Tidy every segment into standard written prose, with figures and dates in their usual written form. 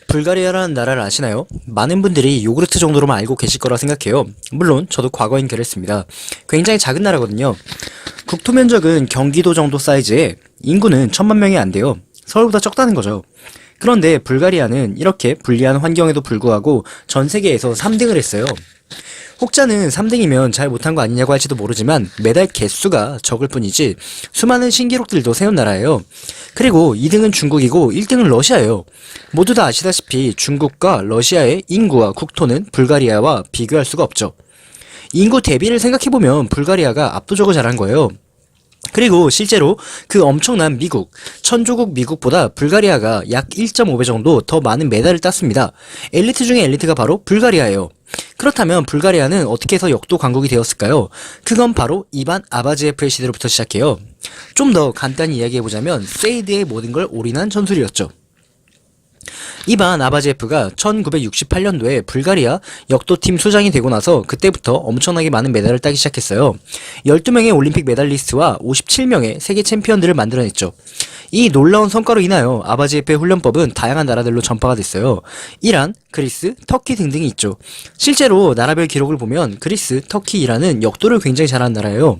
불가리아라는 나라를 아시나요? 많은 분들이 요구르트 정도로만 알고 계실 거라 생각해요. 물론 저도 과거엔 그랬습니다. 굉장히 작은 나라거든요. 국토 면적은 경기도 정도 사이즈에 인구는 1000만 명이 안 돼요. 서울보다 적다는 거죠. 그런데 불가리아는 이렇게 불리한 환경에도 불구하고 전 세계에서 3등을 했어요. 혹자는 3등이면 잘 못한 거 아니냐고 할지도 모르지만 메달 개수가 적을 뿐이지 수많은 신기록들도 세운 나라예요. 그리고 2등은 중국이고 1등은 러시아예요. 모두 다 아시다시피 중국과 러시아의 인구와 국토는 불가리아와 비교할 수가 없죠. 인구 대비를 생각해보면 불가리아가 압도적으로 잘한 거예요. 그리고 실제로 그 엄청난 미국, 천조국 미국보다 불가리아가 약 1.5배 정도 더 많은 메달을 땄습니다. 엘리트 중에 엘리트가 바로 불가리아예요. 그렇다면 불가리아는 어떻게 해서 역도 강국이 되었을까요? 그건 바로 이반 아바지예프의 시대로부터 시작해요. 좀 더 간단히 이야기해보자면 세이드의 모든 걸 올인한 전술이었죠. 이반 아바지예프가 1968년도에 불가리아 역도팀 수장이 되고 나서 그때부터 엄청나게 많은 메달을 따기 시작했어요. 12명의 올림픽 메달리스트와 57명의 세계 챔피언들을 만들어냈죠. 이 놀라운 성과로 인하여 아바지예프의 훈련법은 다양한 나라들로 전파가 됐어요. 이란, 그리스, 터키 등등이 있죠. 실제로 나라별 기록을 보면 그리스, 터키, 이란은 역도를 굉장히 잘하는 나라예요.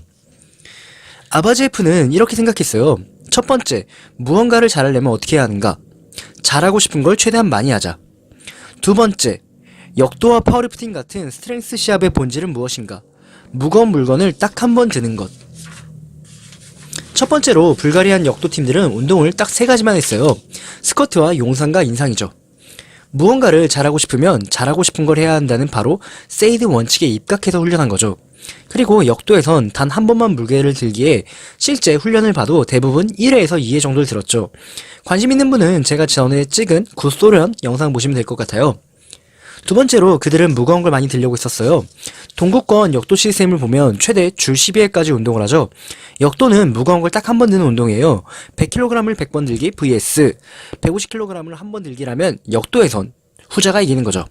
아바지예프는 이렇게 생각했어요. 첫 번째, 무언가를 잘하려면 어떻게 해야 하는가? 잘하고 싶은 걸 최대한 많이 하자. 두 번째, 역도와 파워리프팅 같은 스트렝스 시합의 본질은 무엇인가? 무거운 물건을 딱 한 번 드는 것. 첫 번째로 불가리안 역도팀들은 운동을 딱 세 가지만 했어요. 스쿼트와 용상과 인상이죠. 무언가를 잘하고 싶으면 잘하고 싶은 걸 해야 한다는 바로 세이드 원칙에 입각해서 훈련한 거죠. 그리고 역도에선 단 한 번만 무게를 들기에 실제 훈련을 봐도 대부분 1회에서 2회 정도를 들었죠. 관심 있는 분은 제가 전에 찍은 굿소련 영상 보시면 될 것 같아요. 두 번째로 그들은 무거운 걸 많이 들려고 했었어요. 동구권 역도 시스템을 보면 최대 줄 12회까지 운동을 하죠. 역도는 무거운 걸 딱 한 번 드는 운동이에요. 100kg을 100번 들기 vs 150kg을 한 번 들기라면 역도에선 후자가 이기는 거죠.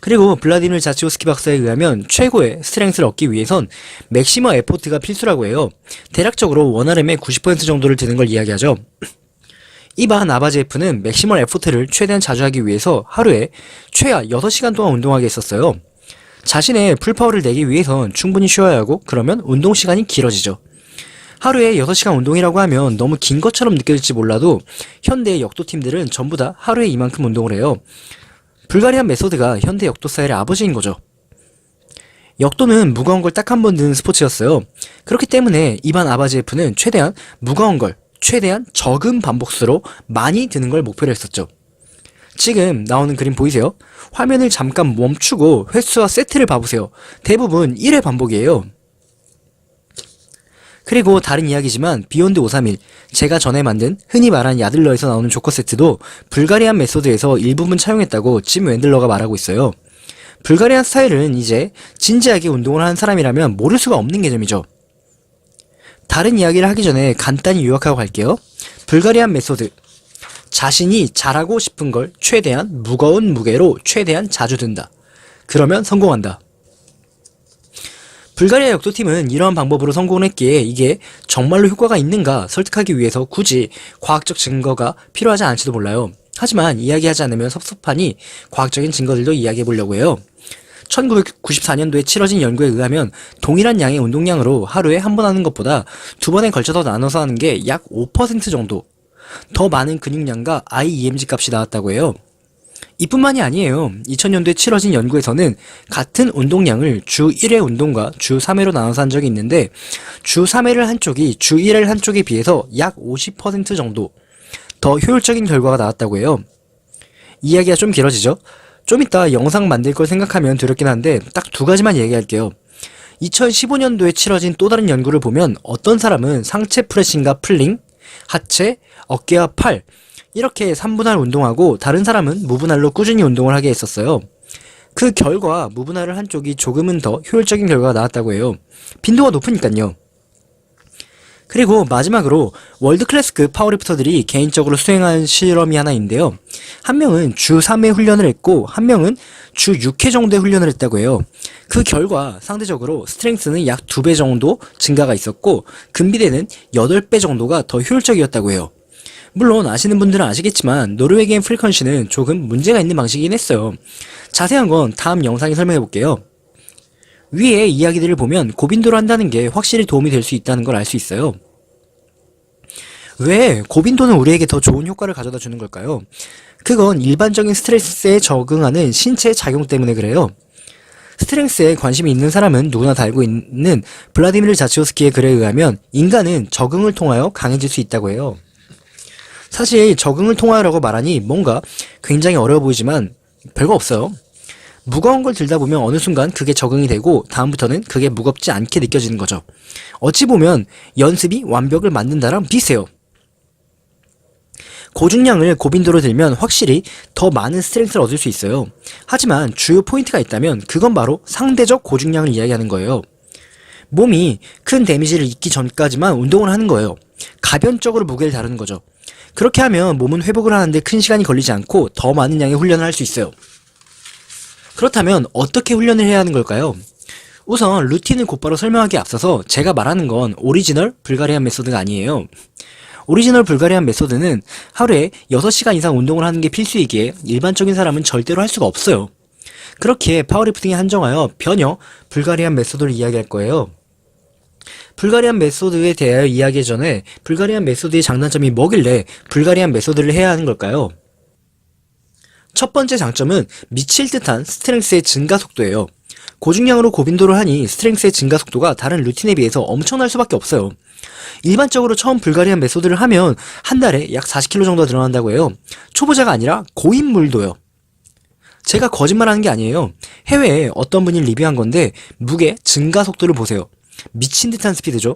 그리고 블라디미르 자치오스키 박사에 의하면 최고의 스트렝스를 얻기 위해선 맥시머 에포트가 필수라고 해요. 대략적으로 원RM의 90% 정도를 드는 걸 이야기하죠. 이반 아바지예프는 맥시멀 에포트를 최대한 자주 하기 위해서 하루에 최하 6시간 동안 운동하게 했었어요. 자신의 풀파워를 내기 위해선 충분히 쉬어야 하고 그러면 운동 시간이 길어지죠. 하루에 6시간 운동이라고 하면 너무 긴 것처럼 느껴질지 몰라도 현대 역도팀들은 전부 다 하루에 이만큼 운동을 해요. 불가리안 메소드가 현대 역도 스타일의 아버지인 거죠. 역도는 무거운 걸 딱 한 번 드는 스포츠였어요. 그렇기 때문에 이반 아바지예프는 최대한 무거운 걸 최대한 적은 반복수로 많이 드는 걸 목표로 했었죠. 지금 나오는 그림 보이세요? 화면을 잠깐 멈추고 횟수와 세트를 봐보세요. 대부분 1회 반복이에요. 그리고 다른 이야기지만 비욘드 531, 제가 전에 만든 흔히 말하는 야들러에서 나오는 조커 세트도 불가리안 메소드에서 일부분 차용했다고 짐 웬들러가 말하고 있어요. 불가리안 스타일은 이제 진지하게 운동을 하는 사람이라면 모를 수가 없는 개념이죠. 다른 이야기를 하기 전에 간단히 요약하고 갈게요. 불가리안 메소드. 자신이 잘하고 싶은 걸 최대한 무거운 무게로 최대한 자주 든다. 그러면 성공한다. 불가리아 역도팀은 이러한 방법으로 성공을 했기에 이게 정말로 효과가 있는가 설득하기 위해서 굳이 과학적 증거가 필요하지 않을지도 몰라요. 하지만 이야기하지 않으면 섭섭하니 과학적인 증거들도 이야기해보려고 해요. 1994년도에 치러진 연구에 의하면 동일한 양의 운동량으로 하루에 한 번 하는 것보다 두 번에 걸쳐서 나눠서 하는 게 약 5% 정도 더 많은 근육량과 IEMG 값이 나왔다고 해요. 이뿐만이 아니에요. 2000년도에 치러진 연구에서는 같은 운동량을 주 1회 운동과 주 3회로 나눠서 한 적이 있는데 주 3회를 한 쪽이 주 1회를 한 쪽에 비해서 약 50% 정도 더 효율적인 결과가 나왔다고 해요. 이야기가 좀 길어지죠? 좀 이따 영상 만들 걸 생각하면 두렵긴 한데 딱 두 가지만 얘기할게요. 2015년도에 치러진 또 다른 연구를 보면 어떤 사람은 상체 프레싱과 풀링, 하체, 어깨와 팔 이렇게 3분할 운동하고 다른 사람은 무분할로 꾸준히 운동을 하게 했었어요. 그 결과 무분할을 한 쪽이 조금은 더 효율적인 결과가 나왔다고 해요. 빈도가 높으니까요. 그리고 마지막으로 월드클래스급 파워리프터들이 개인적으로 수행한 실험이 하나 있는데요. 한 명은 주 3회 훈련을 했고 한 명은 주 6회 정도의 훈련을 했다고 해요. 그 결과 상대적으로 스트렝스는 약 2배 정도 증가가 있었고 근비대는 8배 정도가 더 효율적이었다고 해요. 물론 아시는 분들은 아시겠지만 노르웨기엔 프리퀀시는 조금 문제가 있는 방식이긴 했어요. 자세한 건 다음 영상에 설명해 볼게요. 위에 이야기들을 보면 고빈도로 한다는 게 확실히 도움이 될 수 있다는 걸 알 수 있어요. 왜 고빈도는 우리에게 더 좋은 효과를 가져다 주는 걸까요? 그건 일반적인 스트레스에 적응하는 신체 작용 때문에 그래요. 스트렝스에 관심이 있는 사람은 누구나 다 알고 있는 블라디미르 자치오스키의 글에 의하면 인간은 적응을 통하여 강해질 수 있다고 해요. 사실 적응을 통하여라고 말하니 뭔가 굉장히 어려워 보이지만 별거 없어요. 무거운 걸 들다 보면 어느 순간 그게 적응이 되고 다음부터는 그게 무겁지 않게 느껴지는 거죠. 어찌 보면 연습이 완벽을 만든다랑 비슷해요. 고중량을 고빈도로 들면 확실히 더 많은 스트렝스를 얻을 수 있어요. 하지만 주요 포인트가 있다면 그건 바로 상대적 고중량을 이야기하는 거예요. 몸이 큰 데미지를 입기 전까지만 운동을 하는 거예요. 가변적으로 무게를 다루는 거죠. 그렇게 하면 몸은 회복을 하는데 큰 시간이 걸리지 않고 더 많은 양의 훈련을 할 수 있어요. 그렇다면 어떻게 훈련을 해야 하는 걸까요? 우선 루틴을 곧바로 설명하기에 앞서서 제가 말하는 건 오리지널 불가리안 메소드가 아니에요. 오리지널 불가리안 메소드는 하루에 6시간 이상 운동을 하는 게 필수이기에 일반적인 사람은 절대로 할 수가 없어요. 그렇기에 파워리프팅에 한정하여 변형 불가리안 메소드를 이야기할 거예요. 불가리안 메소드에 대하여 이야기 전에 불가리안 메소드의 장단점이 뭐길래 불가리안 메소드를 해야 하는 걸까요? 첫 번째 장점은 미칠 듯한 스트렝스의 증가 속도예요. 고중량으로 고빈도를 하니 스트렝스의 증가 속도가 다른 루틴에 비해서 엄청날 수밖에 없어요. 일반적으로 처음 불가리안 메소드를 하면 한 달에 약 40kg 정도 늘어난다고 해요. 초보자가 아니라 고인물도요. 제가 거짓말하는 게 아니에요. 해외에 어떤 분이 리뷰한 건데 무게 증가 속도를 보세요. 미친 듯한 스피드죠.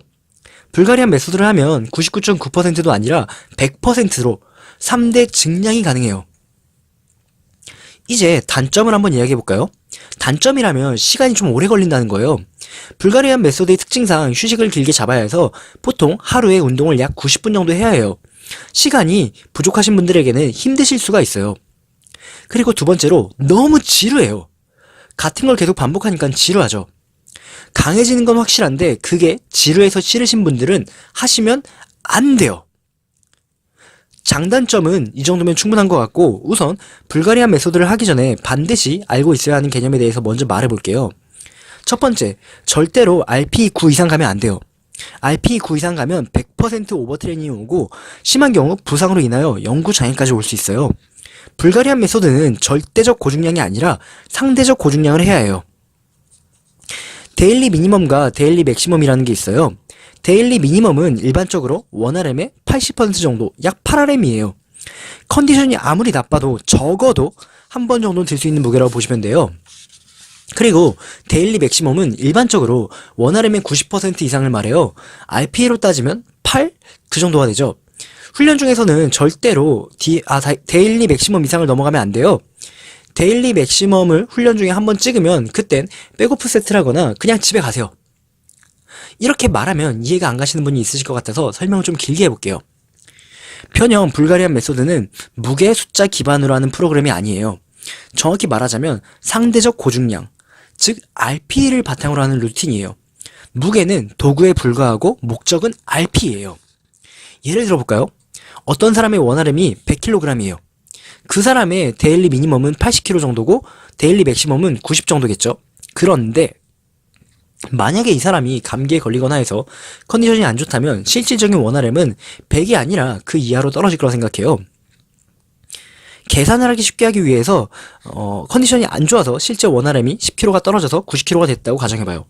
불가리안 메소드를 하면 99.9%도 아니라 100%로 3대 증량이 가능해요. 이제 단점을 한번 이야기해볼까요? 단점이라면 시간이 좀 오래 걸린다는 거예요. 불가리안 메소드의 특징상 휴식을 길게 잡아야 해서 보통 하루에 운동을 약 90분 정도 해야 해요. 시간이 부족하신 분들에게는 힘드실 수가 있어요. 그리고 두 번째로 너무 지루해요. 같은 걸 계속 반복하니까 지루하죠. 강해지는 건 확실한데 그게 지루해서 싫으신 분들은 하시면 안 돼요. 장단점은 이 정도면 충분한 것 같고 우선 불가리안 메소드를 하기 전에 반드시 알고 있어야 하는 개념에 대해서 먼저 말해볼게요. 첫 번째, 절대로 RPE 9 이상 가면 안 돼요. RPE 9 이상 가면 100% 오버트레이닝이 오고 심한 경우 부상으로 인하여 영구 장애까지 올 수 있어요. 불가리안 메소드는 절대적 고중량이 아니라 상대적 고중량을 해야 해요. 데일리 미니멈과 데일리 맥시멈이라는 게 있어요. 데일리 미니멈은 일반적으로 1RM의 80% 정도, 약 8RM이에요. 컨디션이 아무리 나빠도 적어도 한 번 정도는 들 수 있는 무게라고 보시면 돼요. 그리고 데일리 맥시멈은 일반적으로 1RM의 90% 이상을 말해요. RPE로 따지면 8? 그 정도가 되죠. 훈련 중에서는 절대로 데일리 맥시멈 이상을 넘어가면 안 돼요. 데일리 맥시멈을 훈련 중에 한번 찍으면 그땐 백오프 세트를 하거나 그냥 집에 가세요. 이렇게 말하면 이해가 안 가시는 분이 있으실 것 같아서 설명을 좀 길게 해볼게요. 변형 불가리안 메소드는 무게 숫자 기반으로 하는 프로그램이 아니에요. 정확히 말하자면 상대적 고중량, 즉 RPE를 바탕으로 하는 루틴이에요. 무게는 도구에 불과하고 목적은 RPE예요. 예를 들어볼까요? 어떤 사람의 원RM이 100kg이에요. 그 사람의 데일리 미니멈은 80kg 정도고 데일리 맥시멈은 90 정도겠죠. 그런데 만약에 이 사람이 감기에 걸리거나 해서 컨디션이 안 좋다면 실질적인 원RM은 100이 아니라 그 이하로 떨어질 거라 생각해요. 계산을 하기 쉽게 하기 위해서 컨디션이 안 좋아서 실제 원RM이 10kg가 떨어져서 90kg가 됐다고 가정해봐요.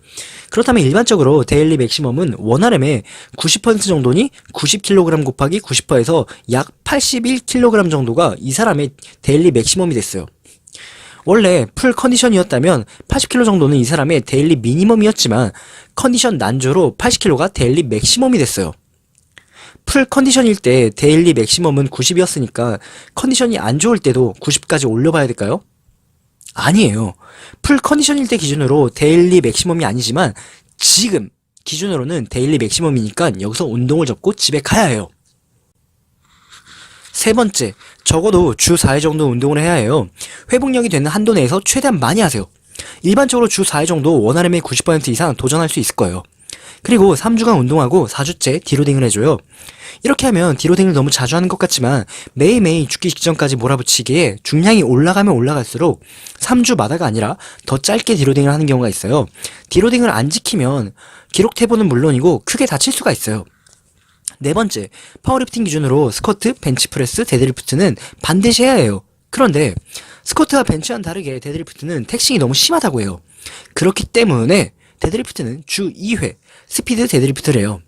그렇다면 일반적으로 데일리 맥시멈은 원RM의 90% 정도니 90kg 곱하기 90%에서 약 81kg 정도가 이 사람의 데일리 맥시멈이 됐어요. 원래 풀 컨디션이었다면 80kg 정도는 이 사람의 데일리 미니멈이었지만 컨디션 난조로 80kg가 데일리 맥시멈이 됐어요. 풀 컨디션일 때 데일리 맥시멈은 90이었으니까 컨디션이 안 좋을 때도 90까지 올려봐야 될까요? 아니에요. 풀 컨디션일 때 기준으로 데일리 맥시멈이 아니지만 지금 기준으로는 데일리 맥시멈이니까 여기서 운동을 접고 집에 가야 해요. 세 번째, 적어도 주 4회 정도 운동을 해야 해요. 회복력이 되는 한도 내에서 최대한 많이 하세요. 일반적으로 주 4회 정도 원RM의 90% 이상 도전할 수 있을 거예요. 그리고 3주간 운동하고 4주째 디로딩을 해줘요. 이렇게 하면 디로딩을 너무 자주 하는 것 같지만 매일매일 죽기 직전까지 몰아붙이기에 중량이 올라가면 올라갈수록 3주마다가 아니라 더 짧게 디로딩을 하는 경우가 있어요. 디로딩을 안 지키면 기록 태보는 물론이고 크게 다칠 수가 있어요. 네 번째, 파워리프팅 기준으로 스쿼트, 벤치프레스, 데드리프트는 반드시 해야 해요. 그런데 스쿼트와 벤치와는 다르게 데드리프트는 택싱이 너무 심하다고 해요. 그렇기 때문에 데드리프트는 주 2회 스피드 데드리프트를 해요.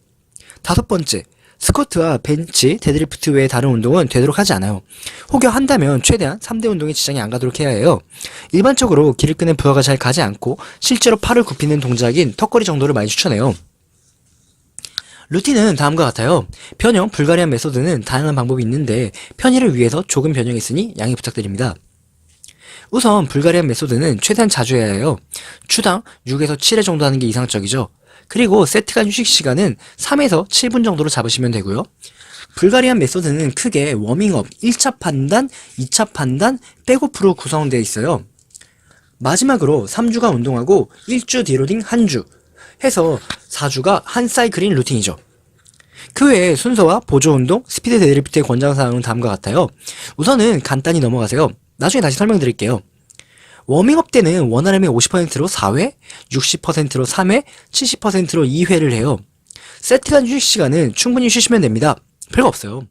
다섯 번째, 스쿼트와 벤치, 데드리프트 외의 다른 운동은 되도록 하지 않아요. 혹여 한다면 최대한 3대 운동에 지장이 안 가도록 해야 해요. 일반적으로 길을 끄는 부하가 잘 가지 않고 실제로 팔을 굽히는 동작인 턱걸이 정도를 많이 추천해요. 루틴은 다음과 같아요. 변형, 불가리안 메소드는 다양한 방법이 있는데 편의를 위해서 조금 변형했으니 양해 부탁드립니다. 우선 불가리안 메소드는 최대한 자주 해야 해요. 주당 6에서 7회 정도 하는 게 이상적이죠. 그리고 세트 간 휴식 시간은 3에서 7분 정도로 잡으시면 되고요. 불가리안 메소드는 크게 워밍업, 1차 판단, 2차 판단, 백오프로 구성되어 있어요. 마지막으로 3주간 운동하고 1주 디로딩 1주 해서 4주가 한 사이클인 루틴이죠. 그 외에 순서와 보조운동, 스피드 데드리프트의 권장사항은 다음과 같아요. 우선은 간단히 넘어가세요. 나중에 다시 설명드릴게요. 워밍업 때는 원RM의 50%로 4회, 60%로 3회, 70%로 2회를 해요. 세트 간 휴식 시간은 충분히 쉬시면 됩니다. 별거 없어요.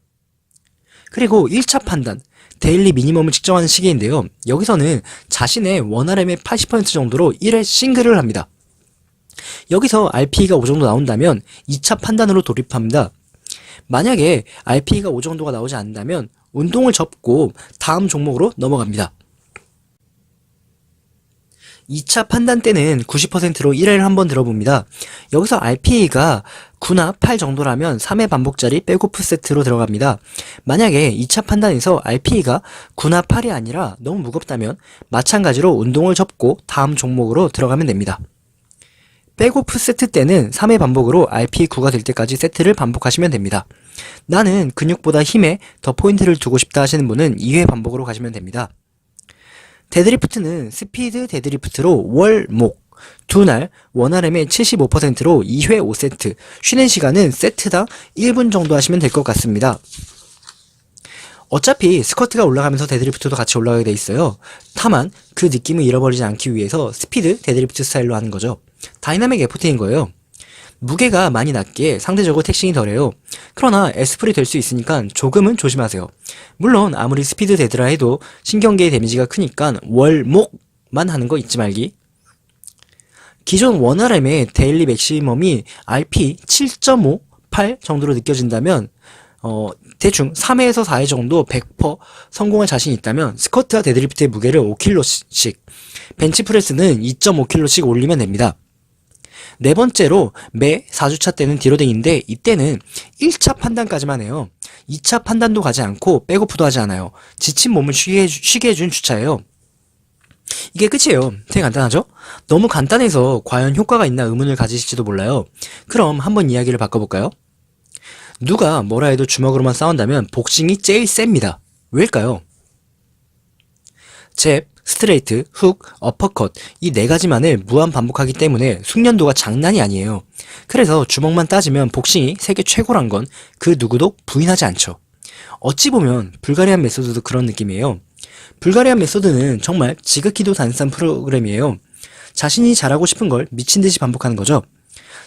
그리고 1차 판단, 데일리 미니멈을 측정하는 시기인데요. 여기서는 자신의 원RM의 80% 정도로 1회 싱글을 합니다. 여기서 RPE가 5 정도 나온다면 2차 판단으로 돌입합니다. 만약에 RPE가 5 정도가 나오지 않는다면 운동을 접고 다음 종목으로 넘어갑니다. 2차 판단 때는 90%로 1회를 한번 들어봅니다. 여기서 RPE가 9나 8 정도라면 3회 반복짜리 백오프 세트로 들어갑니다. 만약에 2차 판단에서 RPE가 9나 8이 아니라 너무 무겁다면 마찬가지로 운동을 접고 다음 종목으로 들어가면 됩니다. 백오프 세트 때는 3회 반복으로 RPE 9가 될 때까지 세트를 반복하시면 됩니다. 나는 근육보다 힘에 더 포인트를 두고 싶다 하시는 분은 2회 반복으로 가시면 됩니다. 데드리프트는 스피드 데드리프트로 월, 목 두 날 원RM의 75%로 2회 5세트, 쉬는 시간은 세트당 1분 정도 하시면 될 것 같습니다. 어차피 스쿼트가 올라가면서 데드리프트도 같이 올라가게 돼 있어요. 다만 그 느낌을 잃어버리지 않기 위해서 스피드 데드리프트 스타일로 하는 거죠. 다이나믹 FT인 거예요. 무게가 많이 낮기에 상대적으로 택싱이 덜해요. 그러나 에스프리 될 수 있으니까 조금은 조심하세요. 물론 아무리 스피드 데드라 해도 신경계의 데미지가 크니까 월목만 하는 거 잊지 말기. 기존 원RM의 데일리 맥시멈이 RP 7.5, 8 정도로 느껴진다면 대충 3회에서 4회 정도 100% 성공할 자신이 있다면 스쿼트와 데드리프트의 무게를 5kg씩, 벤치프레스는 2.5kg씩 올리면 됩니다. 네 번째로 매 4주차 때는 디로딩인데 이때는 1차 판단까지만 해요. 2차 판단도 가지 않고 백오프도 하지 않아요. 지친 몸을 쉬게 해준 주차예요. 이게 끝이에요. 되게 간단하죠? 너무 간단해서 과연 효과가 있나 의문을 가지실지도 몰라요. 그럼 한번 이야기를 바꿔볼까요? 누가 뭐라 해도 주먹으로만 싸운다면 복싱이 제일 셉니다. 왜일까요? 잽, 스트레이트, 훅, 어퍼컷 이 네 가지만을 무한 반복하기 때문에 숙련도가 장난이 아니에요. 그래서 주먹만 따지면 복싱이 세계 최고란 건 그 누구도 부인하지 않죠. 어찌 보면 불가리안 메소드도 그런 느낌이에요. 불가리안 메소드는 정말 지극히도 단순한 프로그램이에요. 자신이 잘하고 싶은 걸 미친듯이 반복하는 거죠.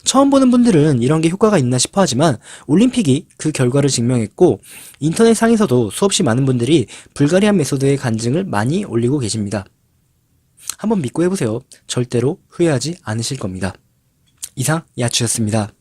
처음 보는 분들은 이런 게 효과가 있나 싶어 하지만 올림픽이 그 결과를 증명했고 인터넷 상에서도 수없이 많은 분들이 불가리안 메소드의 간증을 많이 올리고 계십니다. 한번 믿고 해보세요. 절대로 후회하지 않으실 겁니다. 이상 야추였습니다.